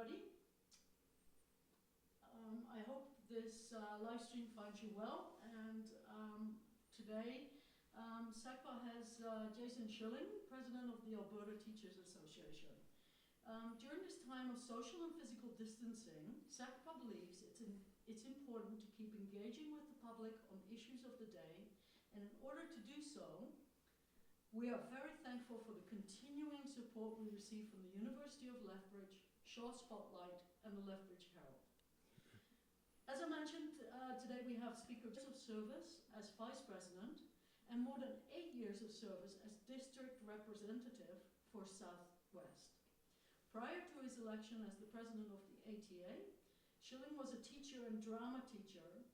everybody. I hope this live stream finds you well. And today, SACPA has Jason Schilling, President of the Alberta Teachers Association. During this time of social and physical distancing, SACPA believes it's important to keep engaging with the public on issues of the day. And in order to do so, we are very thankful for the continuing support we receive from the University of Lethbridge, Shaw Spotlight, and the Lethbridge Herald. As I mentioned, today we have speakers of service as Vice President and more than 8 years of service as District Representative for Southwest. Prior to his election as the President of the ATA, Schilling was a teacher and drama teacher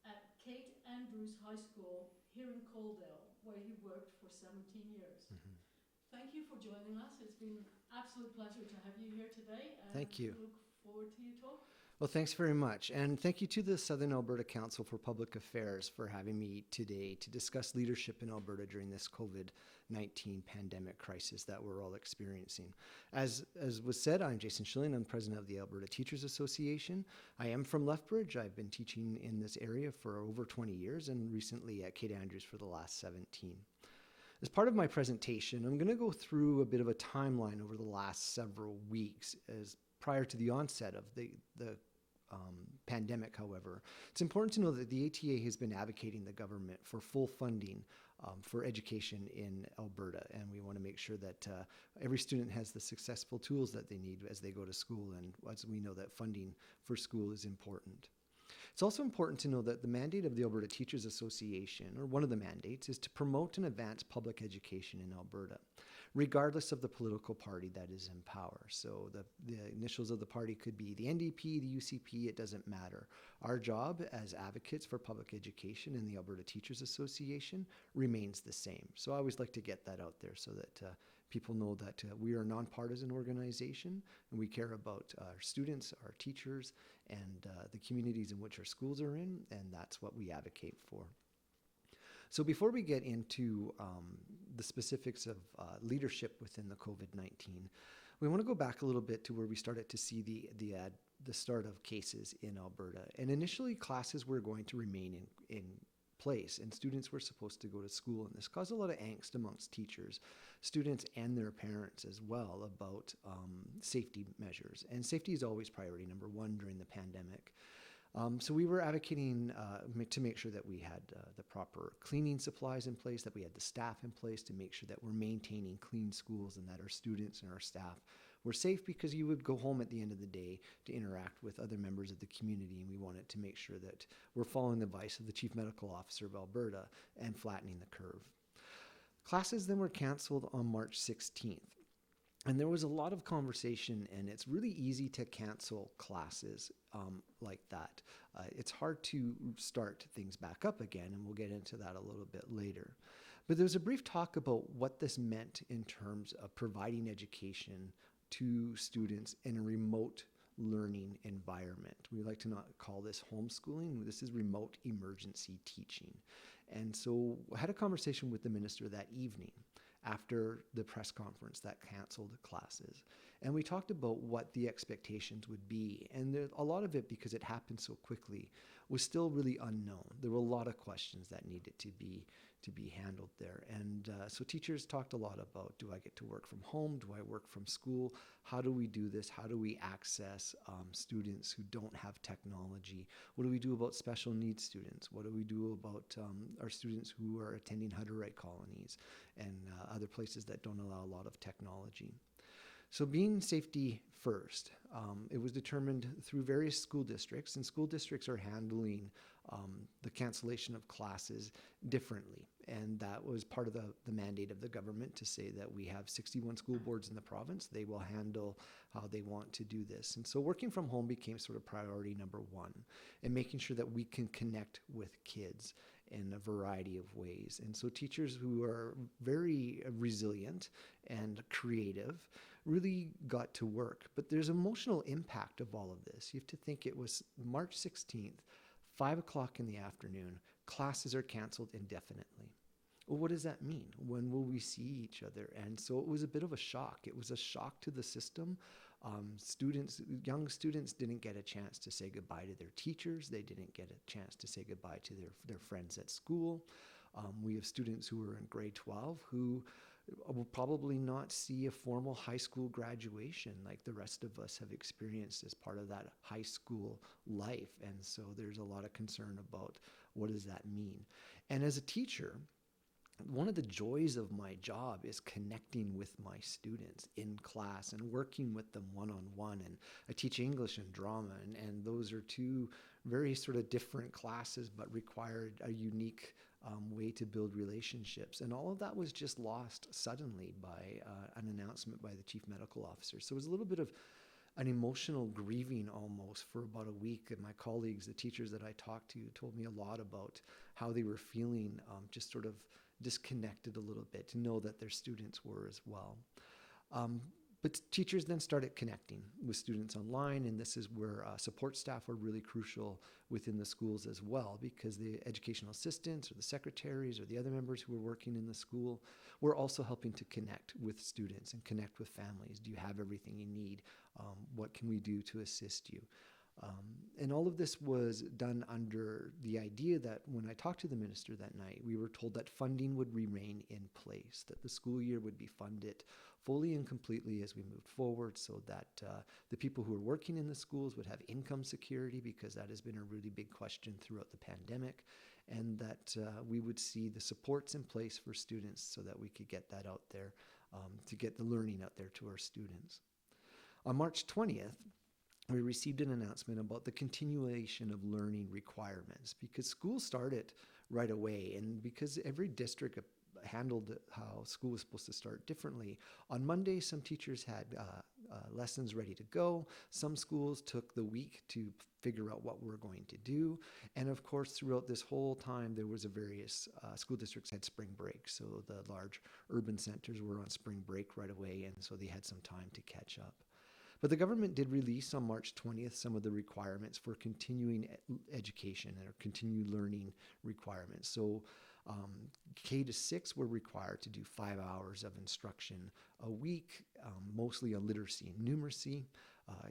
at Kate Andrews High School here in Coaldale, where he worked for 17 years. Mm-hmm. Thank you for joining us. It's been an absolute pleasure to have you here today. And thank you. Look forward to your talk. Well, thanks very much. And thank you to the Southern Alberta Council for Public Affairs for having me today to discuss leadership in Alberta during this COVID-19 pandemic crisis that we're all experiencing. As was said, I'm Jason Schilling. I'm president of the Alberta Teachers Association. I am from Lethbridge. I've been teaching in this area for over 20 years and recently at Kate Andrews for the last 17. As part of my presentation, I'm going to go through a bit of a timeline over the last several weeks as prior to the onset of the pandemic, however. It's important to know that the ATA has been advocating the government for full funding for education in Alberta, and we want to make sure that every student has the successful tools that they need as they go to school, and as we know that funding for school is important. It's also important to know that the mandate of the Alberta Teachers Association, or one of the mandates, is to promote and advance public education in Alberta, regardless of the political party that is in power. So the initials of the party could be the NDP, the UCP, it doesn't matter. Our job as advocates for public education in the Alberta Teachers Association remains the same. So I always like to get that out there so that people know that we are a nonpartisan organization and we care about our students, our teachers, and the communities in which our schools are in, and that's what we advocate for. So before we get into the specifics of leadership within the COVID-19, we want to go back a little bit to where we started to see the start of cases in Alberta. And initially, classes were going to remain in place, and students were supposed to go to school, and this caused a lot of angst amongst teachers, students, and their parents as well about safety measures. And safety is always priority number one during the pandemic. So we were advocating to make sure that we had the proper cleaning supplies in place, that we had the staff in place to make sure that we're maintaining clean schools and that our students and our staff were safe, because you would go home at the end of the day to interact with other members of the community, and we wanted to make sure that we're following the advice of the Chief Medical Officer of Alberta and flattening the curve. Classes then were canceled on March 16th. And there was a lot of conversation, and it's really easy to cancel classes like that. It's hard to start things back up again, and we'll get into that a little bit later. But there was a brief talk about what this meant in terms of providing education to students in a remote learning environment. We like to not call this homeschooling. This is remote emergency teaching. And so I had a conversation with the minister that evening after the press conference that canceled classes. And we talked about what the expectations would be. And a lot of it, because it happened so quickly, was still really unknown. There were a lot of questions that needed to be handled there. And so teachers talked a lot about, do I get to work from home? Do I work from school? How do we do this? How do we access students who don't have technology? What do we do about special needs students? What do we do about our students who are attending how-to-write colonies and other places that don't allow a lot of technology? So being safety first, it was determined through various school districts, and school districts are handling the cancellation of classes differently. And that was part of the mandate of the government to say that we have 61 school boards in the province. They will handle how they want to do this. And so working from home became sort of priority number one, and making sure that we can connect with kids in a variety of ways. And so teachers who are very resilient and creative really got to work. But there's emotional impact of all of this. You have to think it was March 16th, 5 o'clock in the afternoon, classes are canceled indefinitely. Well, what does that mean? When will we see each other? And so it was a bit of a shock. It was a shock to the system Young students didn't get a chance to say goodbye to their teachers. They didn't get a chance to say goodbye to their friends at school. We have students who are in grade 12 who will probably not see a formal high school graduation like the rest of us have experienced as part of that high school life. And so there's a lot of concern about what does that mean. And as a teacher, one of the joys of my job is connecting with my students in class and working with them one-on-one. And I teach English and drama, and those are two very sort of different classes, but required a unique way to build relationships. And all of that was just lost suddenly by an announcement by the chief medical officer. So it was a little bit of an emotional grieving almost for about a week. And my colleagues, the teachers that I talked to, told me a lot about how they were feeling just sort of disconnected a little bit, to know that their students were as well. But teachers then started connecting with students online, and this is where support staff were really crucial within the schools as well, because the educational assistants or the secretaries or the other members who were working in the school were also helping to connect with students and connect with families. Do you have everything you need? What can we do to assist you? And all of this was done under the idea that when I talked to the minister that night, we were told that funding would remain in place, that the school year would be funded fully and completely as we moved forward, so that the people who are working in the schools would have income security, because that has been a really big question throughout the pandemic, and that we would see the supports in place for students so that we could get that out there, to get the learning out there to our students. On March 20th, we received an announcement about the continuation of learning requirements, because school started right away, and because every district handled how school was supposed to start differently. On Monday, some teachers had lessons ready to go. Some schools took the week to figure out what we're going to do. And of course, throughout this whole time, there was various school districts had spring break. So the large urban centers were on spring break right away, and so they had some time to catch up. But the government did release on March 20th some of the requirements for continuing education or continued learning requirements. So K to 6 were required to do 5 hours of instruction a week, mostly on literacy and numeracy.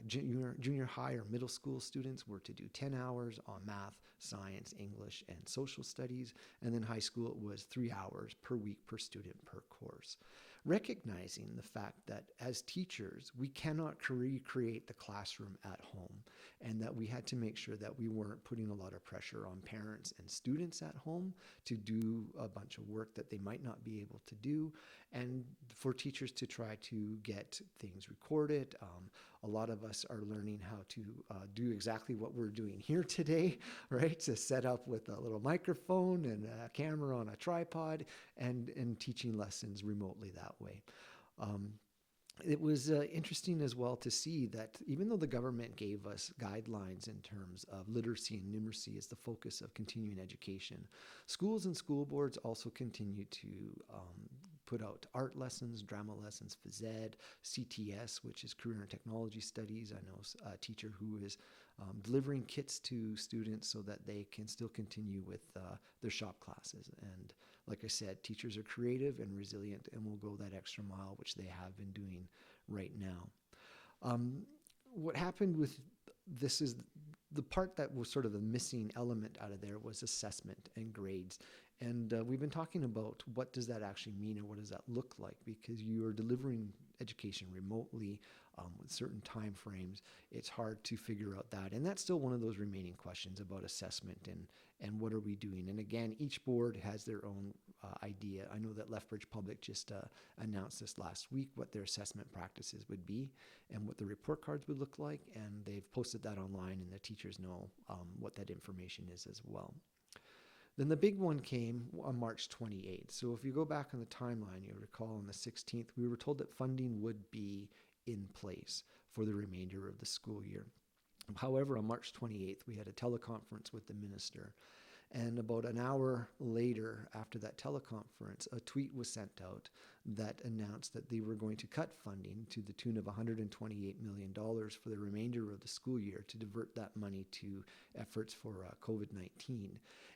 Junior high or middle school students were to do 10 hours on math, science, English, and social studies. And then high school, it was 3 hours per week per student per course. Recognizing the fact that as teachers, we cannot recreate the classroom at home, and that we had to make sure that we weren't putting a lot of pressure on parents and students at home to do a bunch of work that they might not be able to do, and for teachers to try to get things recorded. A lot of us are learning how to do exactly what we're doing here today, right? To set up with a little microphone and a camera on a tripod, and teaching lessons remotely that way. It was interesting as well to see that even though the government gave us guidelines in terms of literacy and numeracy as the focus of continuing education, schools and school boards also continue to put out art lessons, drama lessons, phys ed, CTS, which is Career and Technology Studies. I know a teacher who is delivering kits to students so that they can still continue with their shop classes. And like I said, teachers are creative and resilient and will go that extra mile, which they have been doing right now. What happened with this is the part that was sort of the missing element out of there was assessment and grades. And we've been talking about what does that actually mean and what does that look like, because you are delivering education remotely with certain time frames. It's hard to figure out that. And that's still one of those remaining questions about assessment and what are we doing. And again, each board has their own idea. I know that Lethbridge Public just announced this last week what their assessment practices would be and what the report cards would look like. And they've posted that online, and the teachers know what that information is as well. Then the big one came on March 28th. So if you go back on the timeline, you'll recall on the 16th, we were told that funding would be in place for the remainder of the school year. However, on March 28th, we had a teleconference with the minister, And about an hour later, after that teleconference, a tweet was sent out that announced that they were going to cut funding to the tune of $128 million for the remainder of the school year to divert that money to efforts for COVID-19,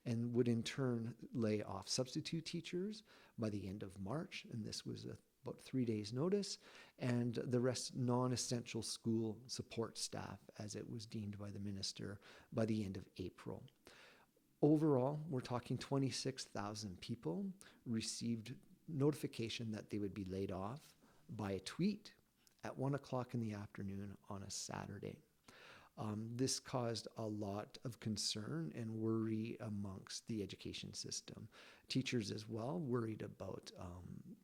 and would in turn lay off substitute teachers by the end of March. And this was about 3 days' notice, and the rest non-essential school support staff, as it was deemed by the minister, by the end of April. Overall, we're talking 26,000 people received notification that they would be laid off by a tweet at 1 o'clock in the afternoon on a Saturday. This caused a lot of concern and worry amongst the education system. Teachers as well worried about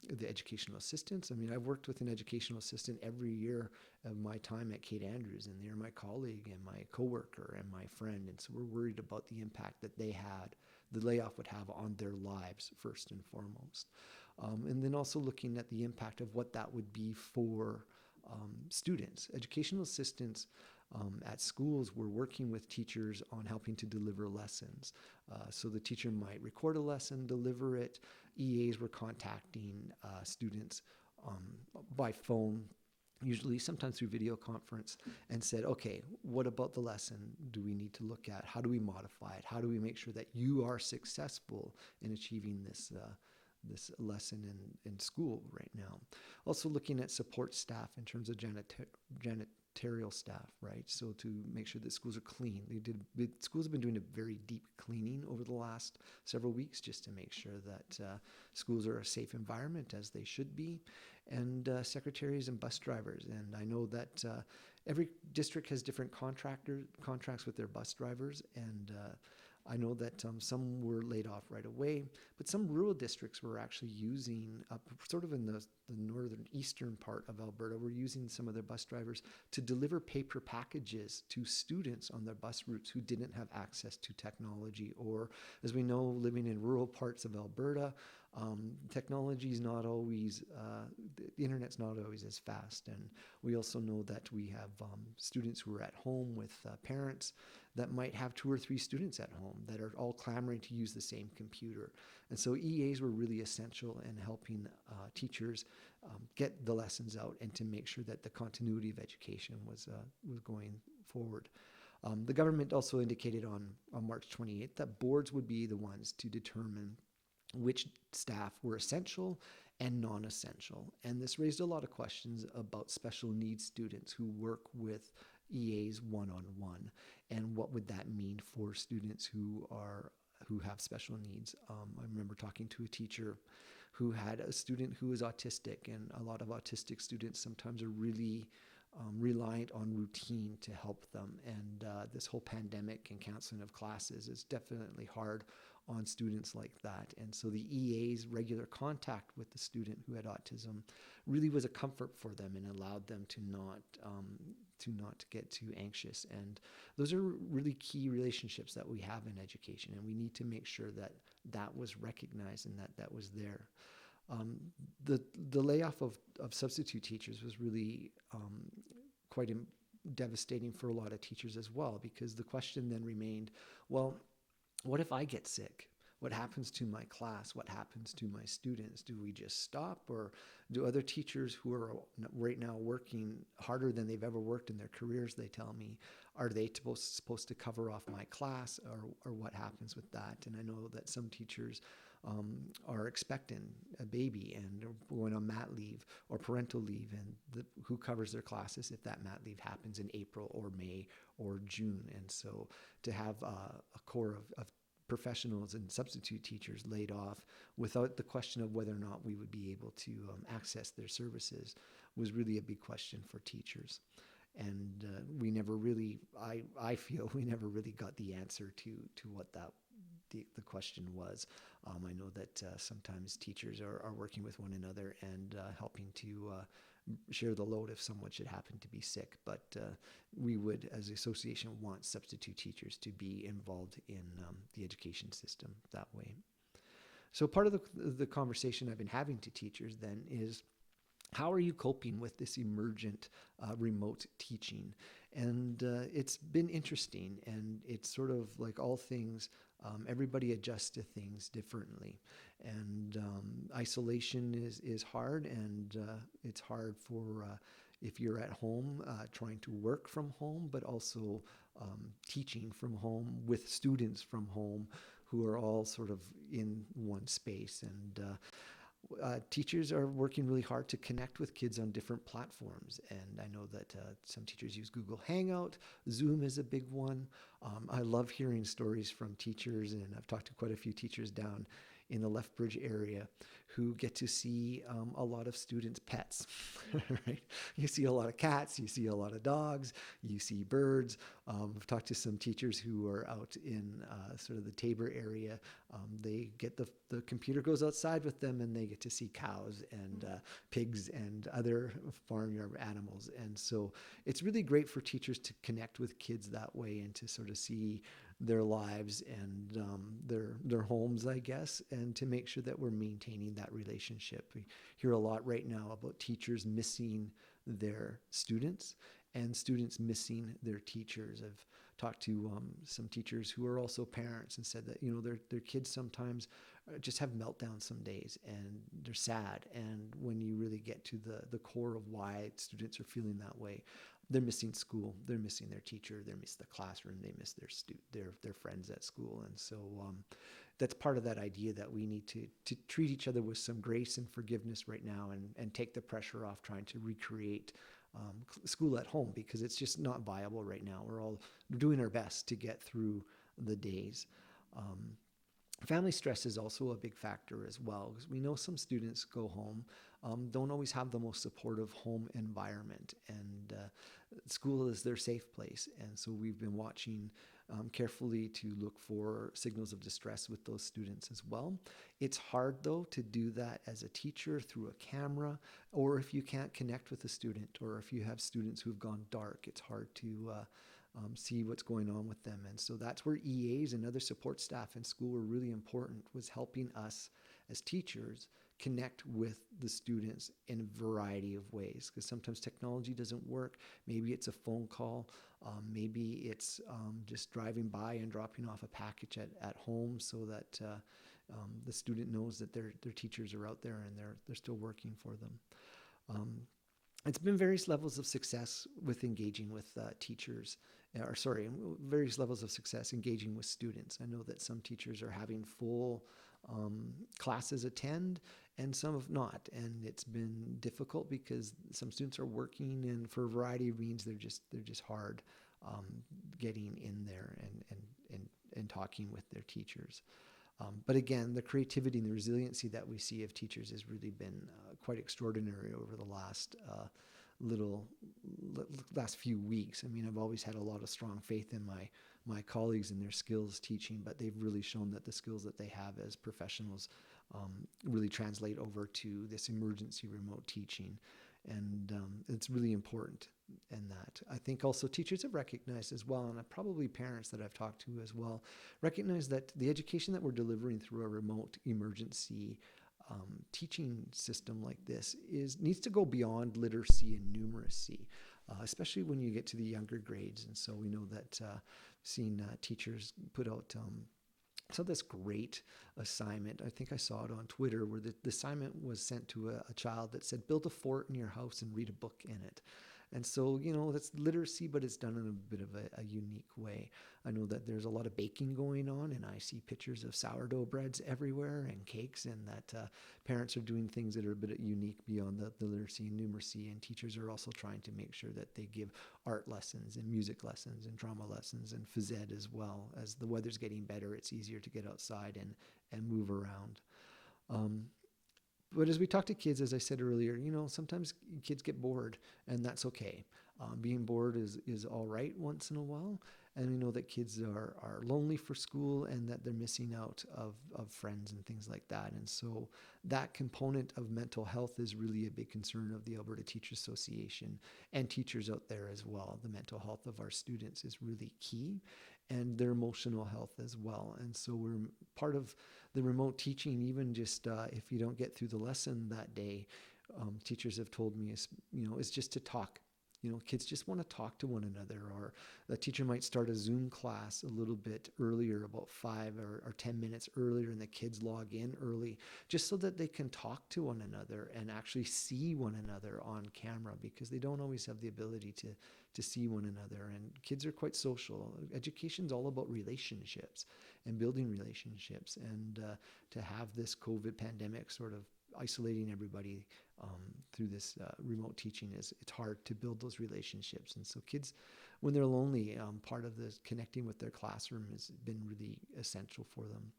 the educational assistants. I mean, I've worked with an educational assistant every year of my time at Kate Andrews, and they're my colleague and my coworker and my friend. And so we're worried about the impact that the layoff would have on their lives, first and foremost. And then also looking at the impact of what that would be for students. Educational assistants at schools were working with teachers on helping to deliver lessons. So the teacher might record a lesson, deliver it. EAs were contacting students by phone, usually sometimes through video conference, and said, okay, what about the lesson do we need to look at? How do we modify it? How do we make sure that you are successful in achieving this lesson in school right now? Also looking at support staff in terms of janitorial staff, right? So to make sure that schools are clean. Schools have been doing a very deep cleaning over the last several weeks just to make sure that schools are a safe environment, as they should be, and secretaries and bus drivers. And I know that every district has different contracts with their bus drivers, and I know that some were laid off right away, but some rural districts were actually using, sort of in the northern eastern part of Alberta, were using some of their bus drivers to deliver paper packages to students on their bus routes who didn't have access to technology. Or, as we know, living in rural parts of Alberta, technology is not always, the internet's not always as fast. And we also know that we have students who are at home with parents that might have 2 or 3 students at home that are all clamoring to use the same computer. And so EAs were really essential in helping teachers get the lessons out and to make sure that the continuity of education was going forward. The government also indicated on March 28th that boards would be the ones to determine which staff were essential and non-essential. And this raised a lot of questions about special needs students who work with EAs one-on-one, and what would that mean for students who have special needs. I remember talking to a teacher who had a student who was autistic, and a lot of autistic students sometimes are really reliant on routine to help them. And this whole pandemic and canceling of classes is definitely hard on students like that. And so the EA's regular contact with the student who had autism really was a comfort for them and allowed them to not get too anxious. And those are really key relationships that we have in education, and we need to make sure that that was recognized and that was there. The layoff of substitute teachers was really quite devastating for a lot of teachers as well, because the question then remained, well, what if I get sick? What happens to my class? What happens to my students? Do we just stop, or do other teachers who are right now working harder than they've ever worked in their careers, they tell me, are they supposed to cover off my class, or what happens with that? And I know that some teachers are expecting a baby and are going on mat leave or parental leave, and who covers their classes if that mat leave happens in April or May or June. And so to have a core of professionals and substitute teachers laid off without the question of whether or not we would be able to access their services was really a big question for teachers. And we never really, I feel we never really got the answer to what the question was. I know that sometimes teachers are working with one another and helping to share the load if someone should happen to be sick. But we would, as an association, want substitute teachers to be involved in the education system that way. So part of the conversation I've been having to teachers then is, how are you coping with this emergent remote teaching? And it's been interesting, and it's sort of like all things, everybody adjusts to things differently. And isolation is hard, and it's hard for if you're at home trying to work from home, but also teaching from home with students from home who are all sort of in one space. And teachers are working really hard to connect with kids on different platforms. And I know that some teachers use Google Hangout. Zoom is a big one. I love hearing stories from teachers, and I've talked to quite a few teachers down in the Lethbridge area who get to see a lot of students' pets, right? You see a lot of cats, you see a lot of dogs, you see birds. I've talked to some teachers who are out in sort of the Tabor area. They get the computer goes outside with them, and they get to see cows and pigs and other farmyard animals. And so it's really great for teachers to connect with kids that way and to sort of see their lives and their homes, I guess, and to make sure that we're maintaining that relationship. We hear a lot right now about teachers missing their students and students missing their teachers. I've talked to some teachers who are also parents and said that, you know, their kids sometimes just have meltdowns some days and they're sad. And when you really get to the core of why students are feeling that way, they're missing school, they're missing their teacher, they miss the classroom, they miss their friends at school. And so that's part of that idea that we need to treat each other with some grace and forgiveness right now, and take the pressure off trying to recreate school at home, because it's just not viable right now. We're all doing our best to get through the days. Family stress is also a big factor as well, because we know some students go home, don't always have the most supportive home environment, and school is their safe place. And so we've been watching carefully to look for signals of distress with those students as well. It's hard, though, to do that as a teacher through a camera, or if you can't connect with a student, or if you have students who've gone dark, it's hard to see what's going on with them. And so that's where EAs and other support staff in school were really important, was helping us as teachers connect with the students in a variety of ways, because sometimes technology doesn't work. Maybe it's a phone call, maybe it's just driving by and dropping off a package at home so that the student knows that their teachers are out there and they're still working for them. It's been various levels of success with engaging with teachers, various levels of success engaging with students. I know that some teachers are having full classes attend, and some have not, and it's been difficult because some students are working, and for a variety of reasons, they're just hard getting in there and talking with their teachers. But again, the creativity and the resiliency that we see of teachers has really been quite extraordinary over the last few weeks. I mean, I've always had a lot of strong faith in my colleagues and their skills teaching, but they've really shown that the skills that they have as professionals really translate over to this emergency remote teaching. And it's really important in that. I think also teachers have recognized as well, and probably parents that I've talked to as well, recognize that the education that we're delivering through a remote emergency teaching system like this needs to go beyond literacy and numeracy, especially when you get to the younger grades. And so we know that seeing teachers put out so this great assignment. I think I saw it on Twitter, where the assignment was sent to a child that said, build a fort in your house and read a book in it. And so, you know, that's literacy, but it's done in a bit of a unique way. I know that there's a lot of baking going on, and I see pictures of sourdough breads everywhere and cakes, and that parents are doing things that are a bit unique beyond the literacy and numeracy. And teachers are also trying to make sure that they give art lessons and music lessons and drama lessons and phys ed as well. As the weather's getting better, it's easier to get outside and move around. But as we talk to kids, as I said earlier, you know, sometimes kids get bored, and that's okay. Being bored is all right once in a while. And we know that kids are lonely for school, and that they're missing out of friends and things like that. And so that component of mental health is really a big concern of the Alberta Teachers Association and teachers out there as well. The mental health of our students is really key, and their emotional health as well. And so we're part of the remote teaching, even just if you don't get through the lesson that day, teachers have told me is just to talk Kids just want to talk to one another, or a teacher might start a Zoom class a little bit earlier, about 5 or 10 minutes earlier, and the kids log in early just so that they can talk to one another and actually see one another on camera, because they don't always have the ability to see one another. And kids are quite social. Education's all about relationships and building relationships. And to have this COVID pandemic sort of isolating everybody through this remote teaching, it's hard to build those relationships. And so kids, when they're lonely, part of the connecting with their classroom has been really essential for them.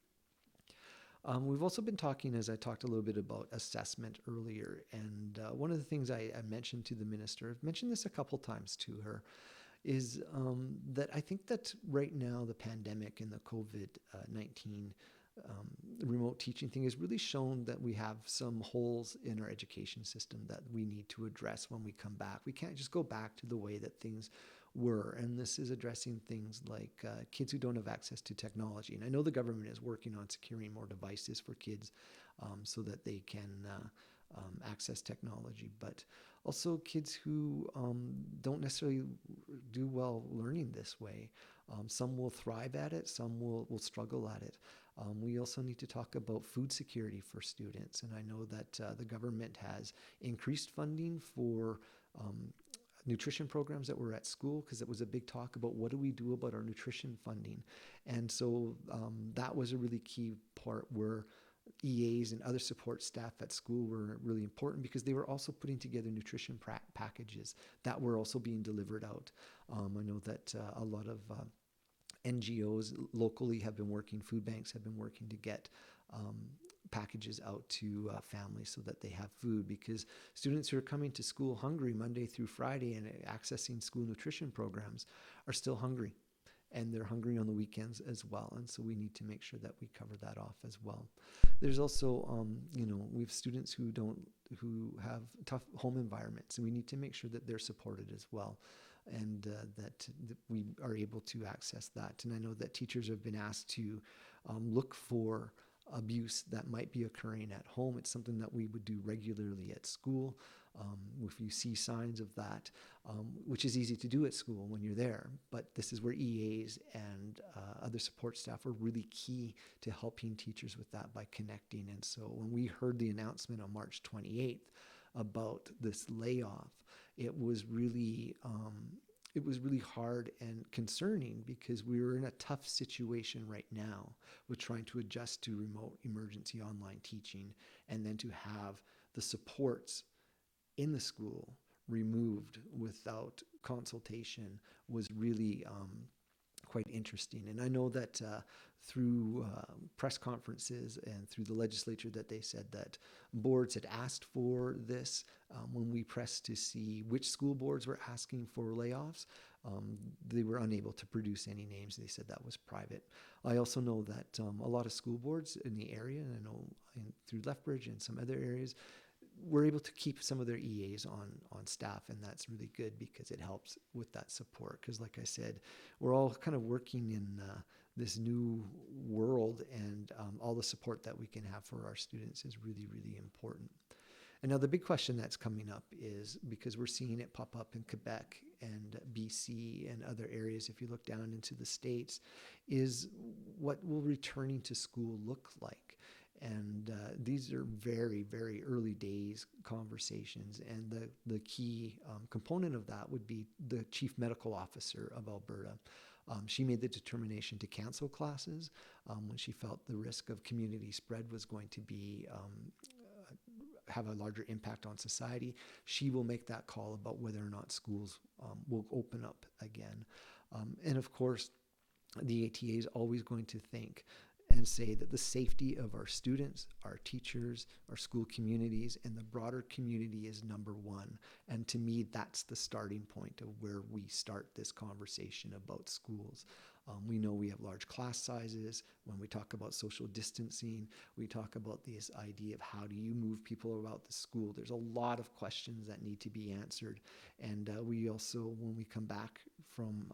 We've also been talking, as I talked a little bit about assessment earlier, and one of the things I mentioned to the minister, I've mentioned this a couple times to her, is that I think that right now the pandemic and the COVID-19 remote teaching thing has really shown that we have some holes in our education system that we need to address when we come back. We can't just go back to the way that things were, and this is addressing things like kids who don't have access to technology. And I know the government is working on securing more devices for kids so that they can access technology, but also kids who don't necessarily do well learning this way. Some will thrive at it, some will struggle at it. We also need to talk about food security for students, and I know that the government has increased funding for nutrition programs that were at school, because it was a big talk about what do we do about our nutrition funding. And so that was a really key part where EAs and other support staff at school were really important, because they were also putting together nutrition packages that were also being delivered out. I know that a lot of NGOs locally have been working, food banks have been working to get packages out to families so that they have food, because students who are coming to school hungry Monday through Friday and accessing school nutrition programs are still hungry, and they're hungry on the weekends as well. And so we need to make sure that we cover that off as well. There's also, we have students who have tough home environments, and we need to make sure that they're supported as well, and that we are able to access that. And I know that teachers have been asked to look for abuse that might be occurring at home. It's something that we would do regularly at school. If you see signs of that, which is easy to do at school when you're there, but this is where EAs and other support staff are really key to helping teachers with that by connecting. And so when we heard the announcement on March 28th about this layoff, it was really hard and concerning, because we were in a tough situation right now with trying to adjust to remote emergency online teaching, and then to have the supports in the school removed without consultation was really quite interesting. And I know that through press conferences and through the legislature, that they said that boards had asked for this. When we pressed to see which school boards were asking for layoffs, they were unable to produce any names. They said that was private. I also know that a lot of school boards in the area, and I know through Lethbridge and some other areas, were able to keep some of their EAs on staff, and that's really good, because it helps with that support. Because like I said, we're all kind of working in this new world, and all the support that we can have for our students is really, really important. And now the big question that's coming up is, because we're seeing it pop up in Quebec and BC and other areas, if you look down into the States, is what will returning to school look like? And these are very, very early days conversations. And the key component of that would be the Chief Medical Officer of Alberta. She made the determination to cancel classes when she felt the risk of community spread was going to be have a larger impact on society. She will make that call about whether or not schools will open up again. And of course, the ATA is always going to think and say that the safety of our students, our teachers, our school communities, and the broader community is number one. And to me, that's the starting point of where we start this conversation about schools. We know we have large class sizes. When we talk about social distancing, we talk about this idea of how do you move people about the school. There's a lot of questions that need to be answered. And we also, when we come back from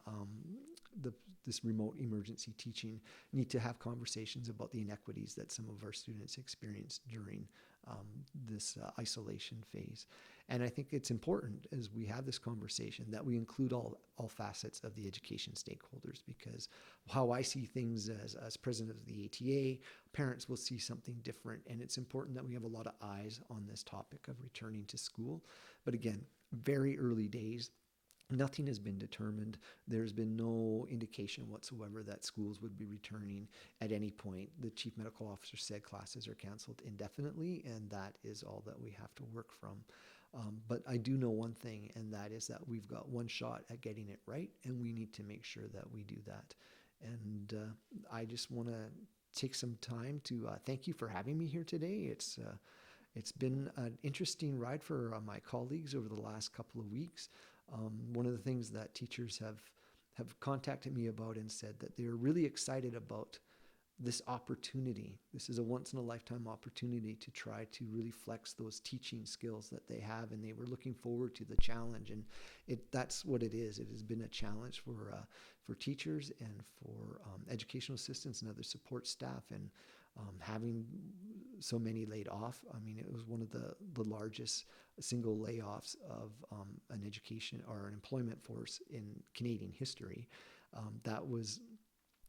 this remote emergency teaching, need to have conversations about the inequities that some of our students experienced during this isolation phase. And I think it's important as we have this conversation that we include all facets of the education stakeholders, because how I see things as president of the ATA, parents will see something different. And it's important that we have a lot of eyes on this topic of returning to school. But again, very early days. Nothing has been determined. There's been no indication whatsoever that schools would be returning at any point. The chief medical officer said classes are canceled indefinitely, and that is all that we have to work from. But I do know one thing, and that is that we've got one shot at getting it right, and we need to make sure that we do that. And I just want to take some time to thank you for having me here today. It's been an interesting ride for my colleagues over the last couple of weeks. One of the things that teachers have contacted me about and said that they're really excited about this opportunity. This is a once-in-a-lifetime opportunity to try to really flex those teaching skills that they have, and they were looking forward to the challenge. And that's what it is. It has been a challenge for teachers and for educational assistants and other support staff. And having so many laid off, I mean, it was one of the largest single layoffs of an education or an employment force in Canadian history. That was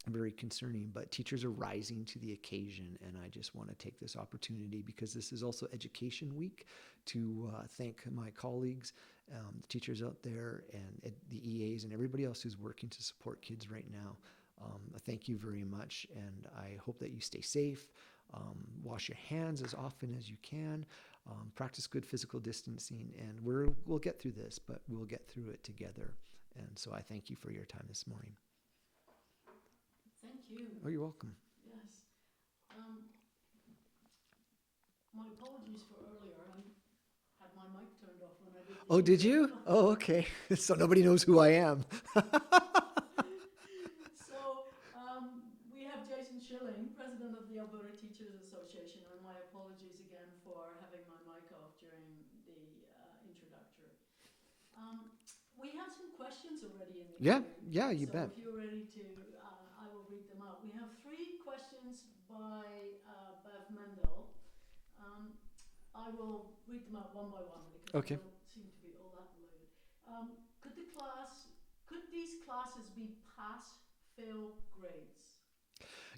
very concerning, but teachers are rising to the occasion, and I just want to take this opportunity, because this is also Education Week, to thank my colleagues, the teachers out there, and the EAs, and everybody else who's working to support kids right now. Thank you very much, and I hope that you stay safe. Wash your hands as often as you can. Practice good physical distancing, and we'll get through this, but we'll get through it together. And so I thank you for your time this morning. Thank you. Oh, you're welcome. Yes. My apologies for earlier. I had my mic turned off when I did. Oh, did you? Oh, okay. So nobody knows who I am. So we have Jason Schilling, president of the Alberta Teachers Association, and my apologies again for having my mic off during the introductory. We have some questions already in the queue. Yeah, you bet. So if you're ready to, I will read them out. We have 3 questions by Bev Mendel. I will read them out one by one because they don't seem to be all that related. Could these classes be pass-fail grades?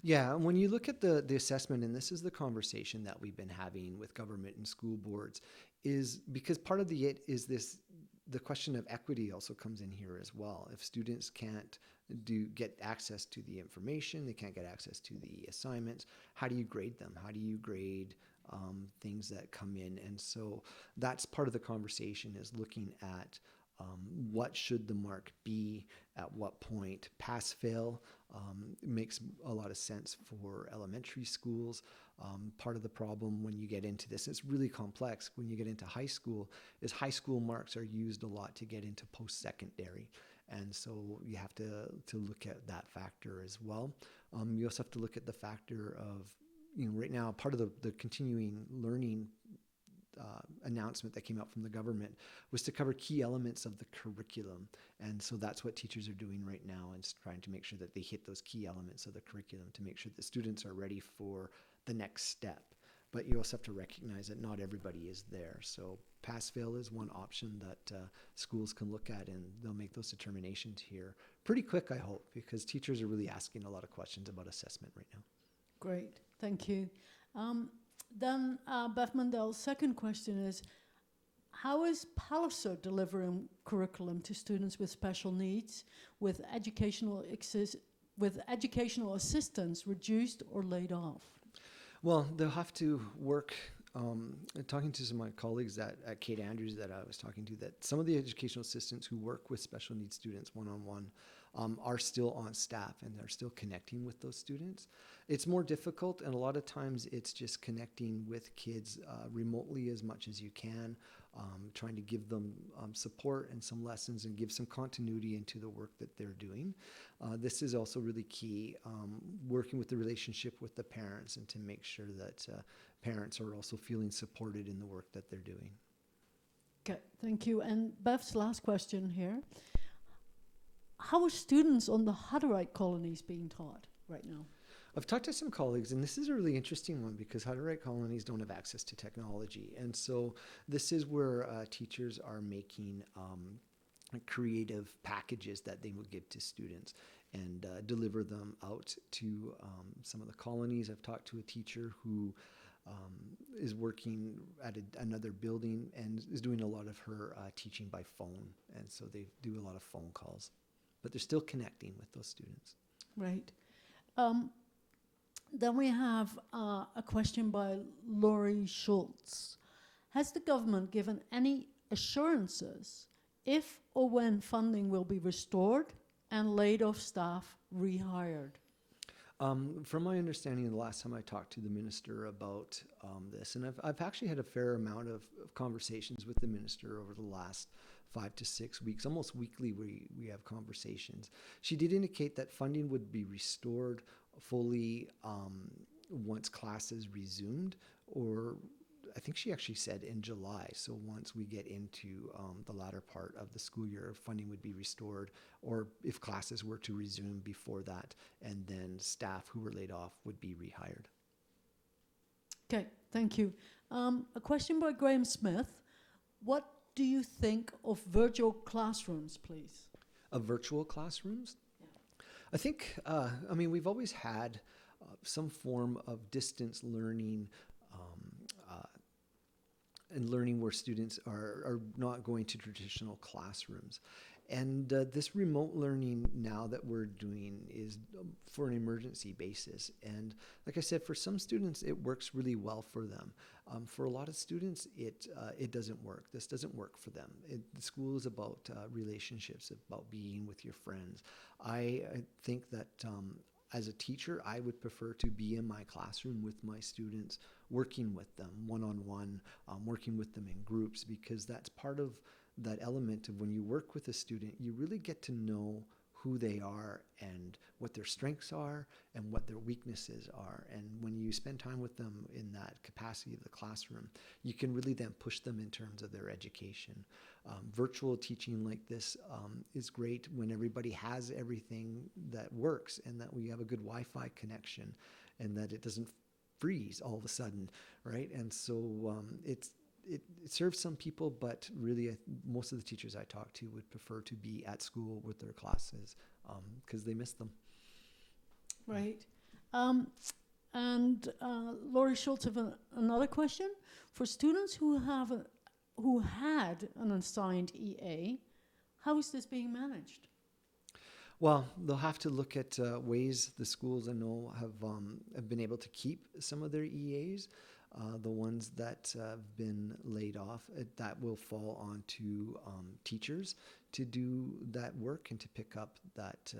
Yeah, and when you look at the assessment, and this is the conversation that we've been having with government and school boards, is because part of the question of equity also comes in here as well. If students can't get access to the information, they can't get access to the assignments, how do you grade them? How do you grade things that come in? And so that's part of the conversation, is looking at what should the mark be at what point. Pass-fail makes a lot of sense for elementary schools. Part of the problem when you get into this, it's really complex when you get into high school, is high school marks are used a lot to get into post-secondary. And so you have to look at that factor as well. You also have to look at the factor of, right now, part of the continuing learning announcement that came out from the government was to cover key elements of the curriculum. And so that's what teachers are doing right now, and trying to make sure that they hit those key elements of the curriculum to make sure that students are ready for the next step. But you also have to recognize that not everybody is there. So pass-fail is one option that schools can look at, and they'll make those determinations here pretty quick, I hope, because teachers are really asking a lot of questions about assessment right now. Great, thank you. Then Beth Mandel's second question is, how is Palliser delivering curriculum to students with special needs with educational assistance reduced or laid off? Well, they'll have to work, talking to some of my colleagues at Kate Andrews that I was talking to, that some of the educational assistants who work with special needs students one-on-one are still on staff, and they're still connecting with those students. It's more difficult, and a lot of times it's just connecting with kids remotely as much as you can, trying to give them support and some lessons and give some continuity into the work that they're doing. This is also really key, working with the relationship with the parents, and to make sure that parents are also feeling supported in the work that they're doing. Okay, thank you. And Beth's last question here. How are students on the Hutterite colonies being taught right now? I've talked to some colleagues, and this is a really interesting one because how-to-write colonies don't have access to technology. And so this is where teachers are making creative packages that they will give to students and deliver them out to some of the colonies. I've talked to a teacher who is working at another building and is doing a lot of her teaching by phone. And so they do a lot of phone calls, but they're still connecting with those students. Right. Then we have a question by Laurie Schultz. Has the government given any assurances if or when funding will be restored and laid off staff rehired? From my understanding, the last time I talked to the minister about this, and I've actually had a fair amount of conversations with the minister over the last 5 to 6 weeks, almost weekly we have conversations. She did indicate that funding would be restored fully once classes resumed, or I think she actually said in July. So once we get into the latter part of the school year, funding would be restored, or if classes were to resume before that, and then staff who were laid off would be rehired. Okay, thank you. A question by Graham Smith. What do you think of virtual classrooms, please? Of virtual classrooms? Yeah. I think, we've always had some form of distance learning and learning where students are not going to traditional classrooms. And this remote learning now that we're doing is for an emergency basis. And like I said, for some students, it works really well for them. For a lot of students, it doesn't work. This doesn't work for them. The school is about relationships, about being with your friends. I think that as a teacher, I would prefer to be in my classroom with my students, working with them one-on-one, working with them in groups, because that's part of that element of when you work with a student, you really get to know who they are and what their strengths are and what their weaknesses are. And when you spend time with them in that capacity of the classroom, you can really then push them in terms of their education. Virtual teaching like this is great when everybody has everything that works and that we have a good Wi-Fi connection and that it doesn't freeze all of a sudden, right? And so it serves some people, but really most of the teachers I talk to would prefer to be at school with their classes because they miss them. Right. And Laurie Schultz have another question. For students who had an assigned EA, how is this being managed? Well, they'll have to look at ways the schools I know have been able to keep some of their EAs. The ones that have been laid off, that will fall on to teachers to do that work and to pick up that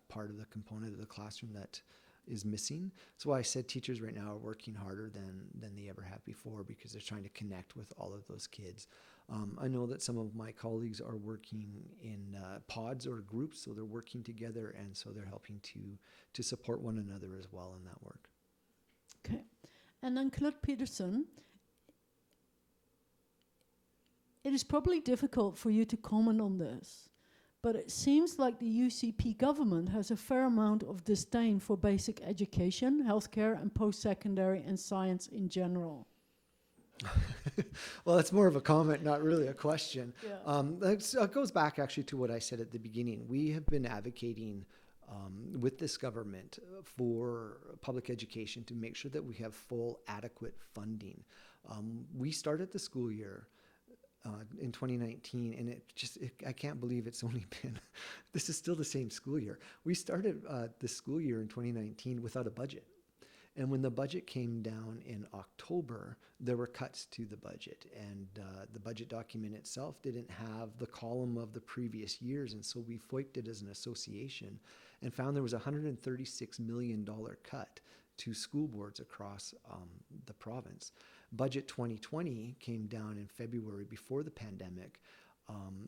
part of the component of the classroom that is missing. That's why I said teachers right now are working harder than they ever have before because they're trying to connect with all of those kids. I know that some of my colleagues are working in pods or groups, so they're working together, and so they're helping to support one another as well in that work. Okay. And then Claude Peterson, it is probably difficult for you to comment on this, but it seems like the UCP government has a fair amount of disdain for basic education, healthcare, and post-secondary and science in general. Well, it's more of a comment, not really a question. Yeah. It goes back actually to what I said at the beginning. We have been advocating with this government for public education to make sure that we have full, adequate funding. We started the school year in 2019, and I can't believe it's only been, this is still the same school year. We started the school year in 2019 without a budget. And when the budget came down in October, there were cuts to the budget. And the budget document itself didn't have the column of the previous years. And so we FOIPed it as an association and found there was a $136 million cut to school boards across the province. Budget 2020 came down in February before the pandemic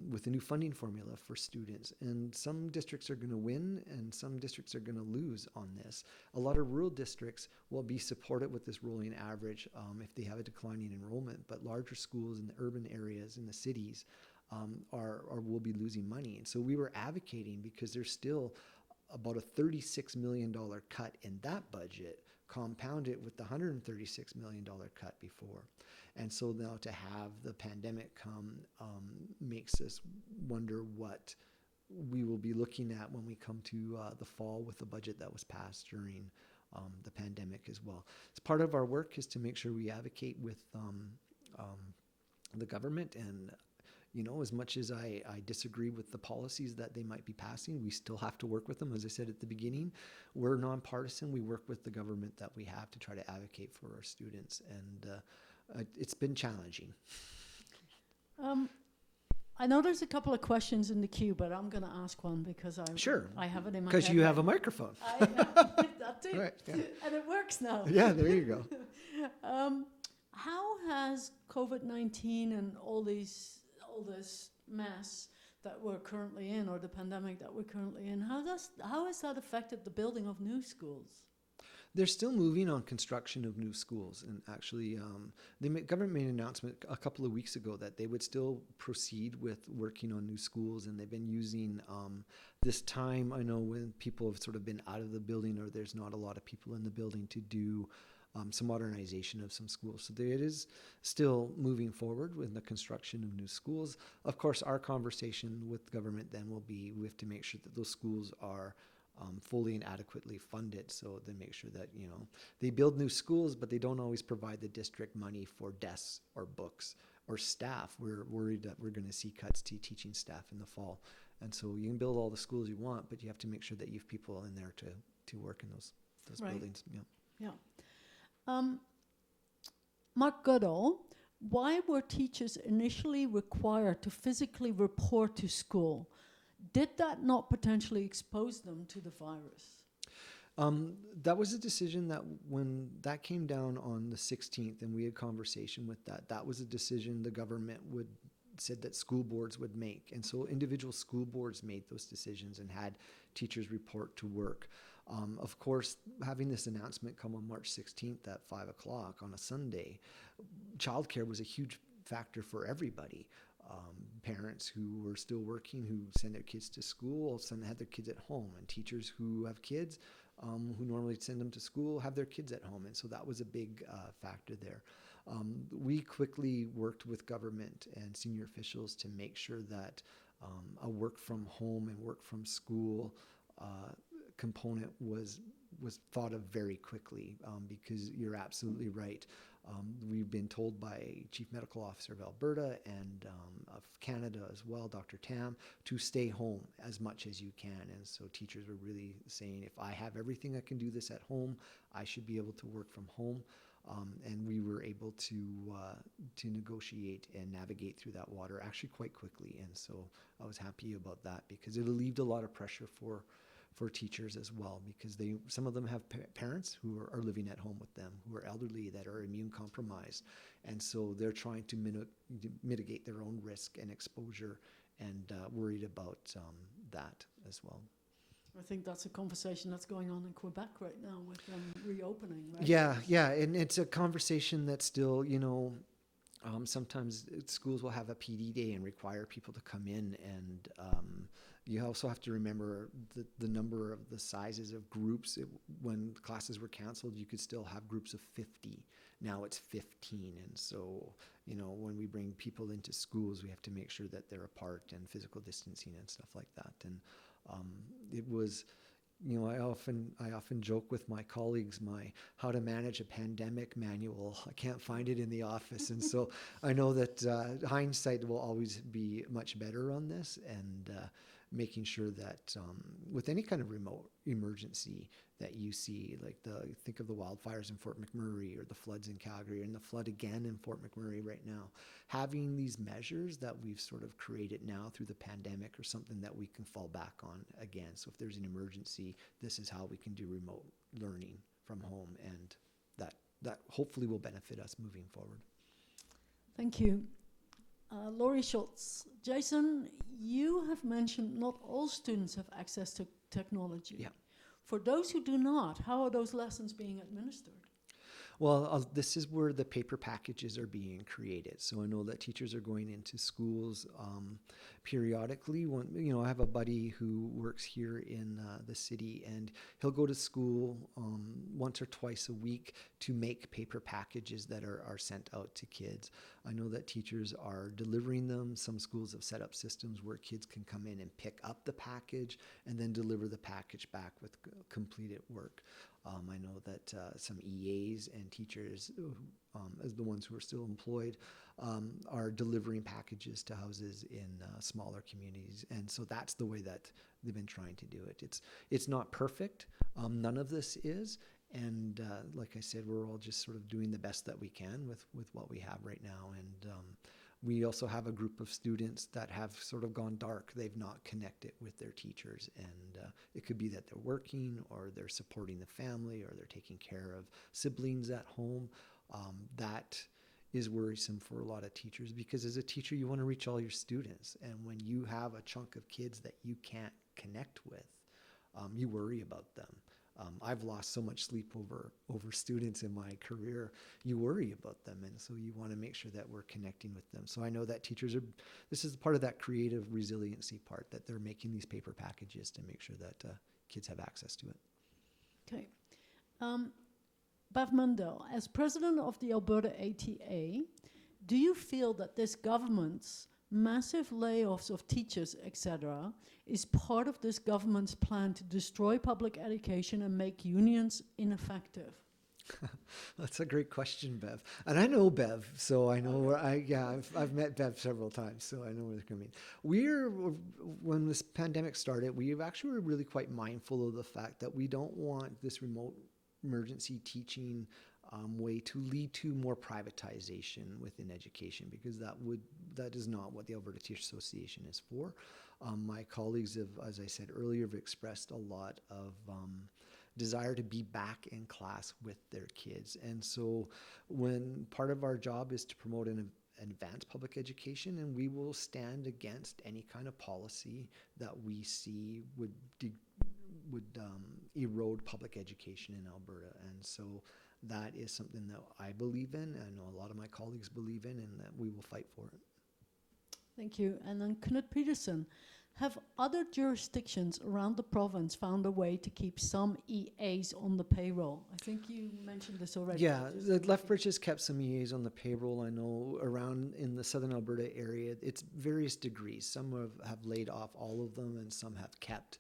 with a new funding formula for students. And some districts are going to win and some districts are going to lose on this. A lot of rural districts will be supported with this rolling average if they have a declining enrollment, but larger schools in the urban areas, in the cities, will be losing money. And so we were advocating because there's still about a $36 million cut in that budget, compound it with the $136 million cut before. And so now to have the pandemic come makes us wonder what we will be looking at when we come to the fall with the budget that was passed during the pandemic as well. As part of our work is to make sure we advocate with the government, and as much as I disagree with the policies that they might be passing, we still have to work with them. As I said at the beginning, we're nonpartisan. We work with the government that we have to try to advocate for our students, and it's been challenging. I know there's a couple of questions in the queue, but I'm going to ask one because I have it in my head. Because you have a microphone. I have that too. Right, yeah. And it works now. Yeah, there you go. How has COVID-19 and all this mess that we're currently in, or the pandemic that we're currently in, how has that affected the building of new schools? They're still moving on construction of new schools, and actually the government made an announcement a couple of weeks ago that they would still proceed with working on new schools, and they've been using this time, I know, when people have sort of been out of the building or there's not a lot of people in the building, to do some modernization of some schools. So it is still moving forward with the construction of new schools. Of course, our conversation with government then will be, we have to make sure that those schools are fully and adequately funded, so they make sure that they build new schools, but they don't always provide the district money for desks or books or staff. We're worried that we're going to see cuts to teaching staff in the fall, and so you can build all the schools you want, but you have to make sure that you have people in there to work in those right. buildings. Yeah. Mark Goodall, why were teachers initially required to physically report to school? Did that not potentially expose them to the virus? That was a decision that when that came down on the 16th and we had conversation with that was a decision the government said that school boards would make. And so individual school boards made those decisions and had teachers report to work. Of course, having this announcement come on March 16th at 5 o'clock on a Sunday, childcare was a huge factor for everybody. Parents who were still working, who send their kids to school, some had their kids at home, and teachers who have kids who normally send them to school have their kids at home. And so that was a big factor there. We quickly worked with government and senior officials to make sure that a work from home and work from school component was thought of very quickly, because you're absolutely right. We've been told by Chief Medical Officer of Alberta and of Canada as well, Dr. Tam, to stay home as much as you can. And so teachers were really saying, if I have everything I can do this at home, I should be able to work from home. And we were able to negotiate and navigate through that water actually quite quickly. And so I was happy about that, because it relieved a lot of pressure for teachers as well, because some of them have parents who are living at home with them, who are elderly, that are immune compromised, and so they're trying to mitigate their own risk and exposure, and worried about that as well. I think that's a conversation that's going on in Quebec right now with reopening, right? Yeah, and it's a conversation that's still, sometimes schools will have a PD day and require people to come in, and you also have to remember the number of the sizes of groups. When classes were canceled, you could still have groups of 50. Now it's 15, and so when we bring people into schools, we have to make sure that they're apart and physical distancing and stuff like that. And it was, I often joke with my colleagues, my how to manage a pandemic manual. I can't find it in the office, and so I know that hindsight will always be much better on this, and making sure that with any kind of remote emergency that you see, like think of the wildfires in Fort McMurray or the floods in Calgary and the flood again in Fort McMurray right now, having these measures that we've sort of created now through the pandemic are something that we can fall back on again. So if there's an emergency, this is how we can do remote learning from home, and that hopefully will benefit us moving forward. Thank you. Laurie Schultz. Jason, you have mentioned not all students have access to technology. Yeah. For those who do not, how are those lessons being administered? Well, this is where the paper packages are being created. So I know that teachers are going into schools periodically. I have a buddy who works here in the city, and he'll go to school once or twice a week to make paper packages that are sent out to kids. I know that teachers are delivering them. Some schools have set up systems where kids can come in and pick up the package and then deliver the package back with completed work. I know that some EAs and teachers, as the ones who are still employed, are delivering packages to houses in smaller communities. And so that's the way that they've been trying to do it. It's not perfect. None of this is. And like I said, we're all just sort of doing the best that we can with what we have right now. And we also have a group of students that have sort of gone dark. They've not connected with their teachers. And it could be that they're working, or they're supporting the family, or they're taking care of siblings at home. That is worrisome for a lot of teachers, because as a teacher, you want to reach all your students. And when you have a chunk of kids that you can't connect with, you worry about them. I've lost so much sleep over students in my career. You worry about them, and so you want to make sure that we're connecting with them. So I know that this is part of that creative resiliency part, that they're making these paper packages to make sure that kids have access to it. Okay. Bev Mundell, as president of the Alberta ATA, do you feel that this government's massive layoffs of teachers, etc., is part of this government's plan to destroy public education and make unions ineffective? That's a great question, Bev. And I know Bev, so I know I've met Bev several times, so I know where they're coming. When this pandemic started, we actually were really quite mindful of the fact that we don't want this remote emergency teaching way to lead to more privatization within education, because that is not what the Alberta Teachers Association is for. My colleagues have, as I said earlier, have expressed a lot of desire to be back in class with their kids. And so when part of our job is to promote an advanced public education, and we will stand against any kind of policy that we see would erode public education in Alberta. And so that is something that I believe in, and I know a lot of my colleagues believe in, and that we will fight for it. Thank you. And then Knut Peterson, have other jurisdictions around the province found a way to keep some EAs on the payroll? I think you mentioned this already. Yeah, the Lethbridge has kept some EAs on the payroll. I know around in the southern Alberta area, it's various degrees. Some have laid off all of them, and some have kept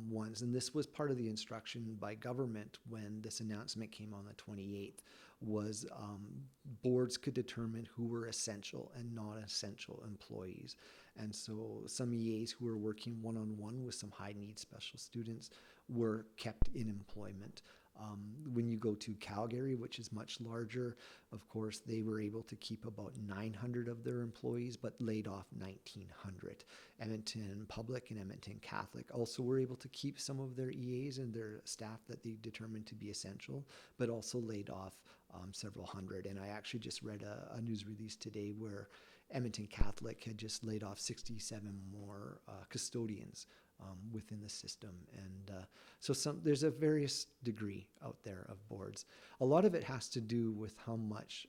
ones. And this was part of the instruction by government when this announcement came on the 28th, was boards could determine who were essential and not essential employees. And so some EAs who were working one-on-one with some high-need special students were kept in employment. When you go to Calgary, which is much larger, of course, they were able to keep about 900 of their employees, but laid off 1,900. Edmonton Public and Edmonton Catholic also were able to keep some of their EAs and their staff that they determined to be essential, but also laid off several hundred. And I actually just read a news release today where Edmonton Catholic had just laid off 67 more custodians within the system. And so there's a various degree out there of boards. A lot of it has to do with how much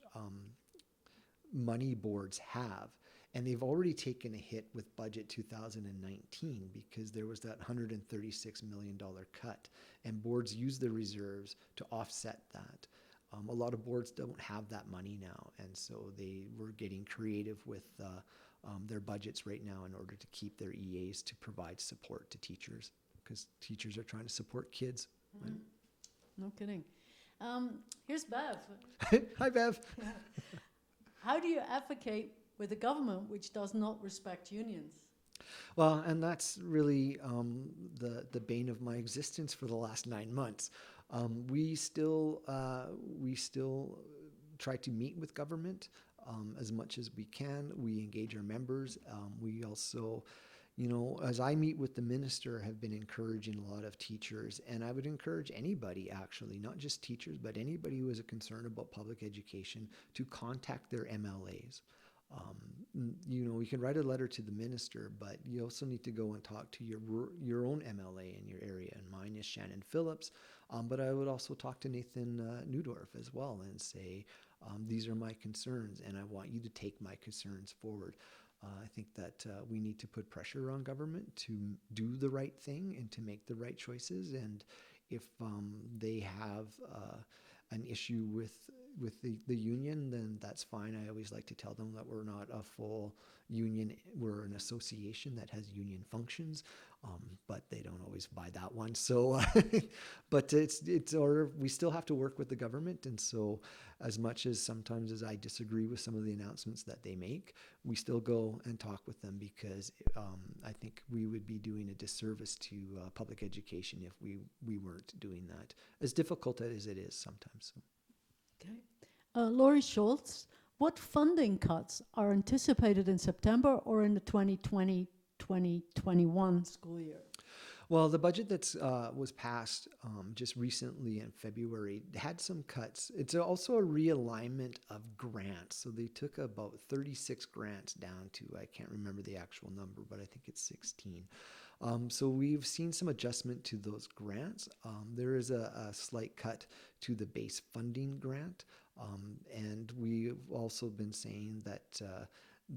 money boards have. And they've already taken a hit with budget 2019 because there was that $136 million cut. And boards use the reserves to offset that. A lot of boards don't have that money now. And so they were getting creative with their budgets right now in order to keep their EAs to provide support to teachers, because teachers are trying to support kids. Mm-hmm. Right? No kidding. Here's Bev. Hi, Bev. How do you advocate with a government which does not respect unions? Well, and that's really the bane of my existence for the last 9 months. We still try to meet with government as much as we can. We engage our members. We also, as I meet with the minister, have been encouraging a lot of teachers, and I would encourage anybody, actually, not just teachers, but anybody who has a concern about public education, to contact their MLAs. You can write a letter to the minister, but you also need to go and talk to your own MLA in your area. And mine is Shannon Phillips, but I would also talk to Nathan Newdorf as well and say, these are my concerns, and I want you to take my concerns forward. I think that we need to put pressure on government to do the right thing and to make the right choices. And if they have an issue with the union, then that's fine. I always like to tell them that we're not a full union. We're an association that has union functions, but they don't always buy that one. So, but we still have to work with the government. And so as much as sometimes as I disagree with some of the announcements that they make, we still go and talk with them, because I think we would be doing a disservice to public education if we weren't doing that, as difficult as it is sometimes. So. Okay. Laurie Schultz, what funding cuts are anticipated in September or in the 2020-2021 school year? Well, the budget that was passed just recently in February had some cuts. It's also a realignment of grants. So they took about 36 grants down to, I can't remember the actual number, but I think it's 16. So we've seen some adjustment to those grants. There is a slight cut to the base funding grant. And we've also been saying that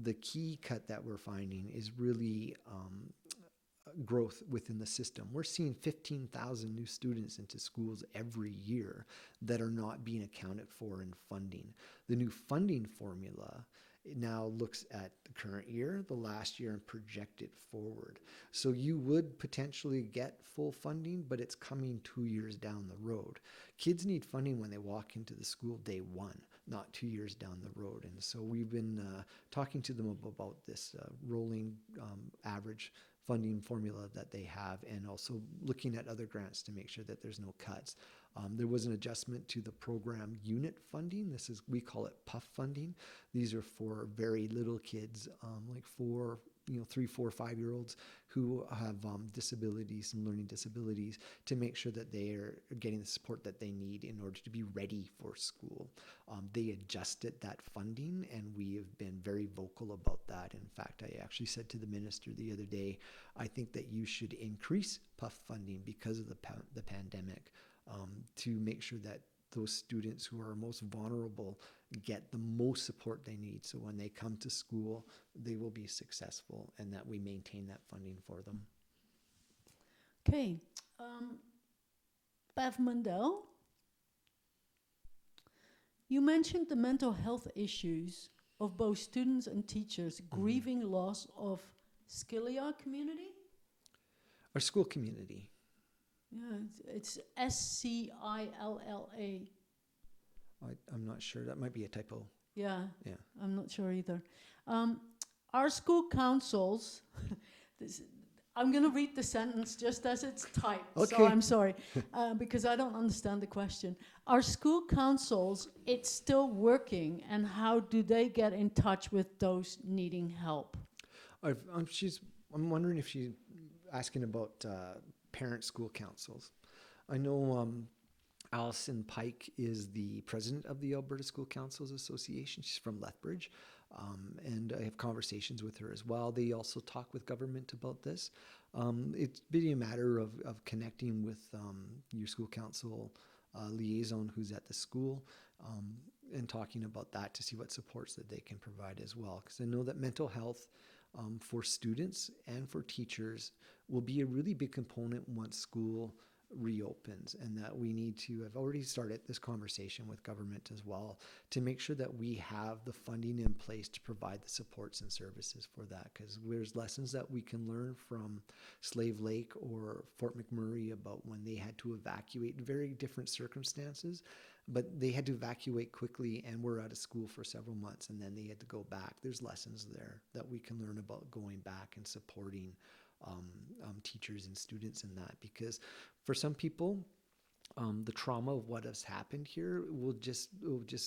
the key cut that we're finding is really growth within the system. We're seeing 15,000 new students into schools every year that are not being accounted for in funding. The new funding formula now looks at the current year, the last year, and project it forward. So you would potentially get full funding, but it's coming 2 years down the road. Kids need funding when they walk into the school day one, not 2 years down the road. And so we've been talking to them about this rolling average funding formula that they have, and also looking at other grants to make sure that there's no cuts. There was an adjustment to the program unit funding. We call it PUF funding. These are for very little kids, like 3, 4, 5-year-olds who have disabilities and learning disabilities, to make sure that they are getting the support that they need in order to be ready for school. They adjusted that funding, and we have been very vocal about that. In fact, I actually said to the minister the other day, I think that you should increase PUF funding because of the pandemic, to make sure that those students who are most vulnerable get the most support they need. So when they come to school, they will be successful, and that we maintain that funding for them. Okay. Bev Mundell, you mentioned the mental health issues of both students and teachers grieving loss of Skilling community? Our school community. Yeah, it's Scilla. I'm not sure. That might be a typo. Yeah. Yeah. I'm not sure either. Our school councils, I'm going to read the sentence just as it's typed, okay. So I'm sorry, because I don't understand the question. Our school councils, it's still working, and how do they get in touch with those needing help? I'm wondering if she's asking about parent school councils. I know Alison Pike is the president of the Alberta School Councils Association. She's from Lethbridge, and I have conversations with her as well. They also talk with government about this. It's been a matter of connecting with your school council liaison who's at the school, and talking about that to see what supports that they can provide as well. Because I know that mental health for students and for teachers will be a really big component once school reopens, and that we need to have already started this conversation with government as well to make sure that we have the funding in place to provide the supports and services for that, because there's lessons that we can learn from Slave Lake or Fort McMurray about when they had to evacuate in very different circumstances, but they had to evacuate quickly and were out of school for several months, and then they had to go back. There's lessons there that we can learn about going back and supporting teachers and students in that, because for some people, the trauma of what has happened here will just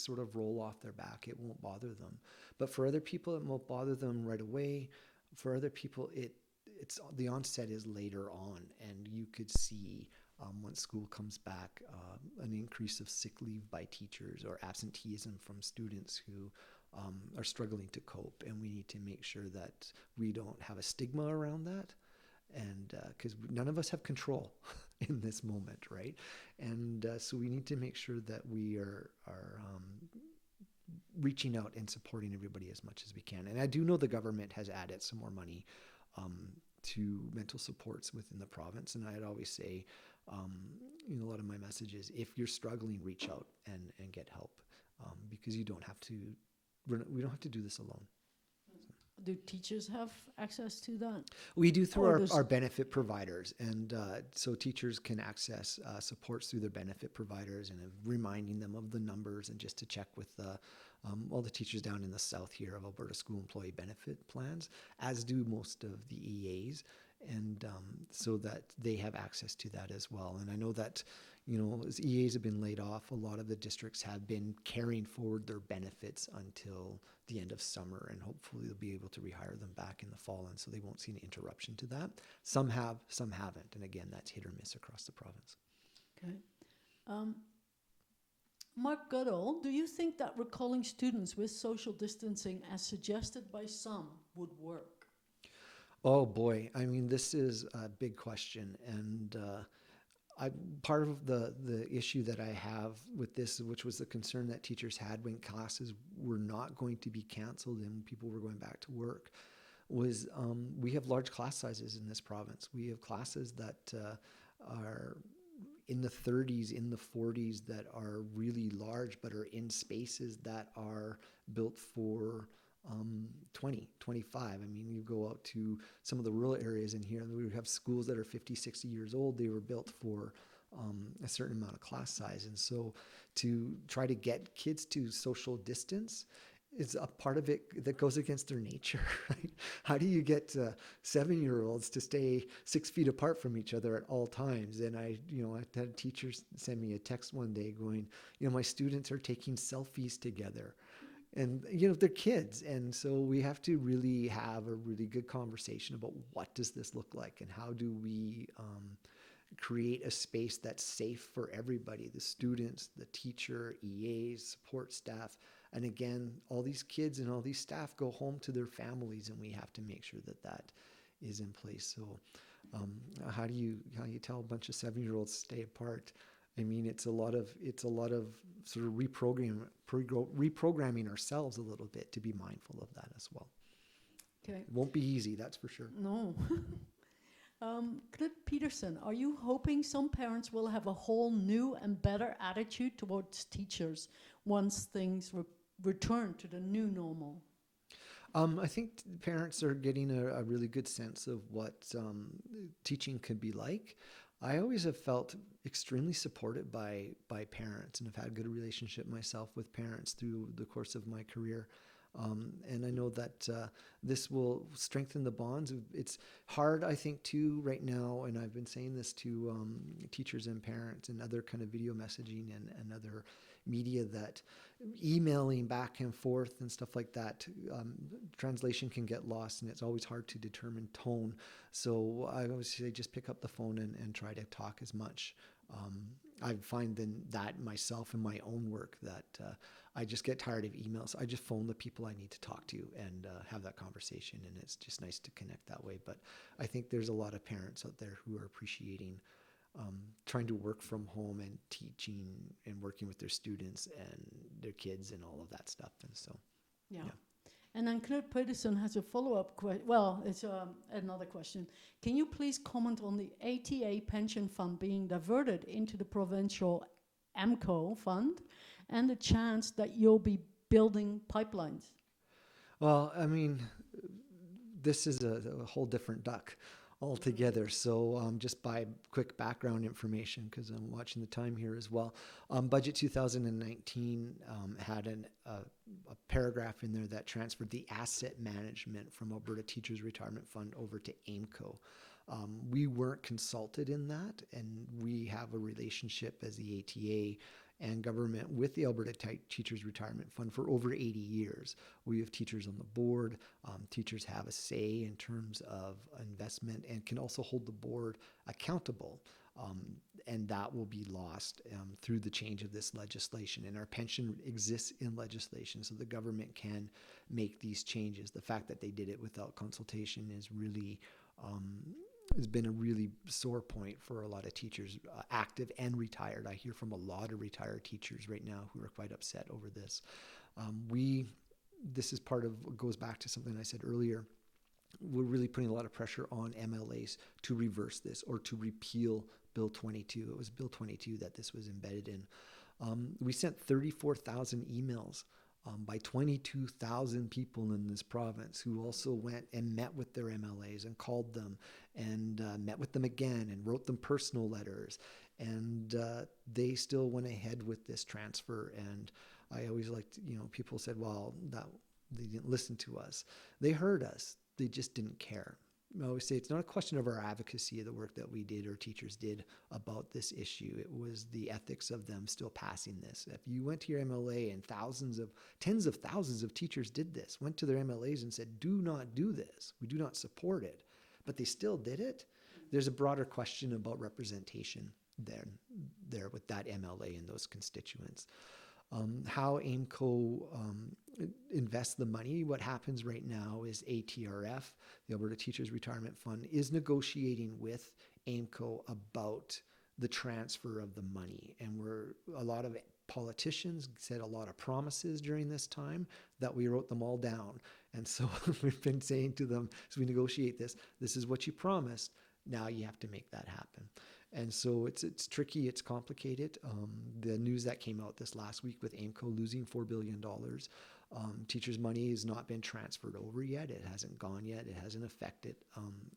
sort of roll off their back. It won't bother them. But for other people, it won't bother them right away. For other people, it's the onset is later on, and you could see once school comes back, an increase of sick leave by teachers or absenteeism from students who are struggling to cope, and we need to make sure that we don't have a stigma around that, and because none of us have control in this moment, right? And so we need to make sure that we are reaching out and supporting everybody as much as we can. And I do know the government has added some more money to mental supports within the province. And I'd always say, a lot of my messages, if you're struggling, reach out and get help, because you don't have to, we don't have to do this alone. Do teachers have access to that? We do through our benefit providers. And so teachers can access supports through their benefit providers, and reminding them of the numbers, and just to check with all the teachers down in the south here of Alberta School Employee Benefit Plans, as do most of the EAs. And so that they have access to that as well. And I know that, as EAs have been laid off, a lot of the districts have been carrying forward their benefits until the end of summer, and hopefully they'll be able to rehire them back in the fall, and so they won't see an interruption to that. Some have, some haven't. And again, that's hit or miss across the province. Okay. Mark Goodall, do you think that recalling students with social distancing, as suggested by some, would work? Oh boy, I mean, this is a big question, and part of the issue that I have with this, which was the concern that teachers had when classes were not going to be canceled and people were going back to work, was we have large class sizes in this province. We have classes that are in the 30s, in the 40s, that are really large, but are in spaces that are built for 20, 25. I mean, you go out to some of the rural areas in here, and we have schools that are 50, 60 years old. They were built for a certain amount of class size. And so to try to get kids to social distance is a part of it that goes against their nature, right? How do you get 7-year-olds to stay 6 feet apart from each other at all times? And I had a teacher send me a text one day going, my students are taking selfies together. And, they're kids. And so we have to really have a really good conversation about what does this look like, and how do we create a space that's safe for everybody, the students, the teacher, EAs, support staff. And again, all these kids and all these staff go home to their families, and we have to make sure that that is in place. So how do you tell a bunch of 7-year-olds to stay apart? I mean, it's a lot of sort of reprogramming ourselves a little bit to be mindful of that as well. Okay. It won't be easy, that's for sure. No. Knut Peterson, are you hoping some parents will have a whole new and better attitude towards teachers once things return to the new normal? I think parents are getting a really good sense of what teaching could be like. I always have felt extremely supported by parents, and have had a good relationship myself with parents through the course of my career. And I know that this will strengthen the bonds. It's hard, I think, too, right now, and I've been saying this to teachers and parents and other kind of video messaging and other media, that emailing back and forth and stuff like that, translation can get lost, and it's always hard to determine tone. So I always say just pick up the phone and try to talk as much. I find that myself in my own work that I just get tired of emails. I just phone the people I need to talk to and have that conversation, and it's just nice to connect that way. But I think there's a lot of parents out there who are appreciating trying to work from home and teaching and working with their students and their kids and all of that stuff. And so, yeah. And then Knut Peterson has a follow-up question. Well, it's another question. Can you please comment on the ATA pension fund being diverted into the provincial AMCO fund, and the chance that you'll be building pipelines? Well, I mean, this is a whole different duck altogether. So just by quick background information, because I'm watching the time here as well, Budget 2019 had a paragraph in there that transferred the asset management from Alberta Teachers Retirement Fund over to AIMCO. We weren't consulted in that, and we have a relationship as the ATA and government with the Alberta Teachers Retirement Fund for over 80 years. We have teachers on the board. Teachers have a say in terms of investment and can also hold the board accountable. And that will be lost through the change of this legislation. And our pension exists in legislation, so the government can make these changes. The fact that they did it without consultation is really has been a really sore point for a lot of teachers, active and retired. I hear from a lot of retired teachers right now who are quite upset over this. This is part of, goes back to something I said earlier. We're really putting a lot of pressure on MLAs to reverse this or to repeal Bill 22. It was Bill 22 that this was embedded in. We sent 34,000 emails by 22,000 people in this province who also went and met with their MLAs and called them and met with them again and wrote them personal letters. And they still went ahead with this transfer. And I always liked, people said, well, that they didn't listen to us. They heard us. They just didn't care. I always say it's not a question of our advocacy of the work that we did or teachers did about this issue. It was the ethics of them still passing this. If you went to your MLA and tens of thousands of teachers did this, went to their MLAs and said, do not do this. We do not support it. But they still did it. There's a broader question about representation there with that MLA and those constituents. How AIMCO invests the money. What happens right now is ATRF, the Alberta Teachers Retirement Fund, is negotiating with AIMCO about the transfer of the money. And a lot of politicians said a lot of promises during this time that we wrote them all down. And so we've been saying to them, as we negotiate this is what you promised. Now you have to make that happen. And so it's tricky, it's complicated. The news that came out this last week with AIMCO losing $4 billion. Teachers' money has not been transferred over yet. It hasn't gone yet. It hasn't affected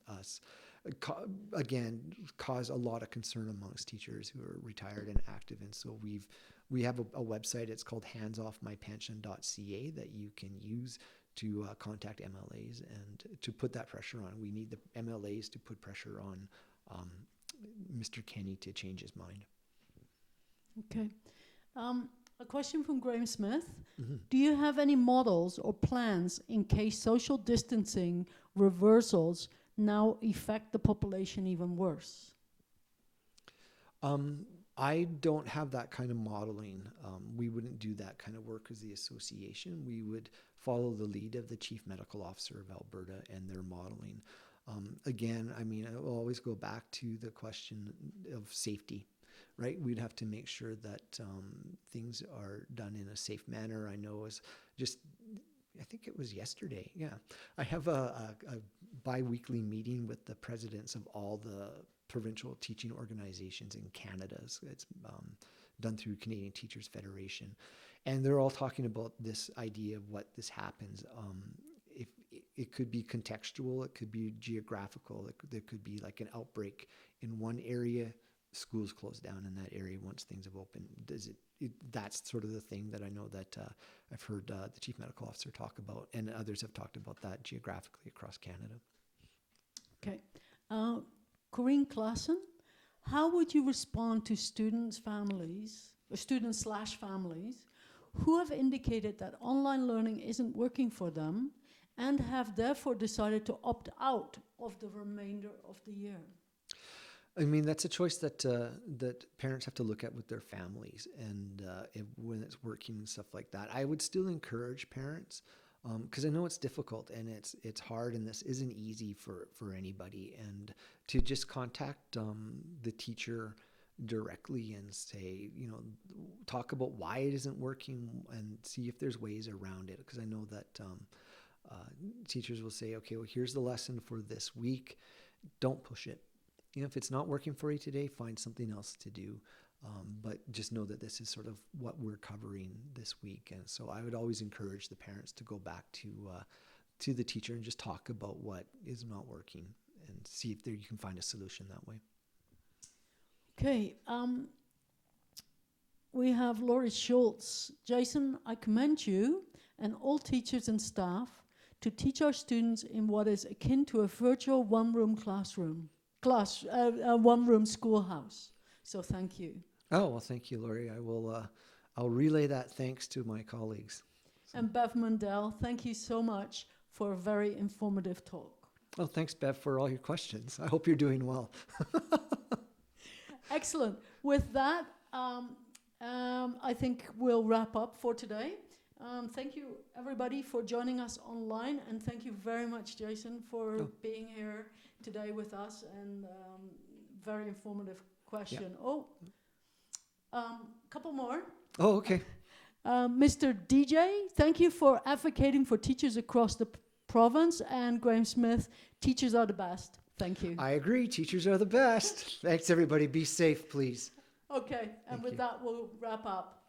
us. Again, caused a lot of concern amongst teachers who are retired and active. And so we have a website. It's called handsofmypension.ca that you can use to contact MLAs and to put that pressure on. We need the MLAs to put pressure on Mr. Kenny to change his mind. Okay. A question from Graham Smith. Mm-hmm. Do you have any models or plans in case social distancing reversals now affect the population even worse? I don't have that kind of modeling. We wouldn't do that kind of work as the association. We would follow the lead of the Chief Medical Officer of Alberta and their modeling. Again, I will always go back to the question of safety, right? We'd have to make sure that things are done in a safe manner. I know I think it was yesterday. Yeah. I have a bi-weekly meeting with the presidents of all the provincial teaching organizations in Canada. So it's done through Canadian Teachers Federation. And they're all talking about this idea of what this happens. It could be contextual, it could be geographical, there could be like an outbreak in one area, schools close down in that area once things have opened. That's sort of the thing that I know that I've heard the Chief Medical Officer talk about, and others have talked about that geographically across Canada. Okay. Corinne Klassen, how would you respond to students' families who have indicated that online learning isn't working for them and have therefore decided to opt out of the remainder of the year? That's a choice that parents have to look at with their families and when it's working and stuff like that. I would still encourage parents because I know it's difficult and it's hard and this isn't easy for anybody, and to just contact the teacher directly and say, talk about why it isn't working and see if there's ways around it. Because I know that teachers will say, okay, well, here's the lesson for this week. Don't push it. If it's not working for you today, find something else to do. But just know that this is sort of what we're covering this week. And so I would always encourage the parents to go back to the teacher and just talk about what is not working and see if you can find a solution that way. Okay. We have Laurie Schultz. Jason, I commend you and all teachers and staff to teach our students in what is akin to a virtual one-room schoolhouse. So thank you. Oh, well, thank you, Laurie. I'll relay that thanks to my colleagues. So. And Bev Mundell, thank you so much for a very informative talk. Oh, thanks, Bev, for all your questions. I hope you're doing well. Excellent. With that, I think we'll wrap up for today. Thank you, everybody, for joining us online, and thank you very much, Jason, for being here today with us, and very informative question. Couple more. Oh, okay. Mr. DJ, thank you for advocating for teachers across the province, and Graham Smith, teachers are the best. Thank you. I agree. Teachers are the best. Thanks, everybody. Be safe, please. Okay, and with that, we'll wrap up.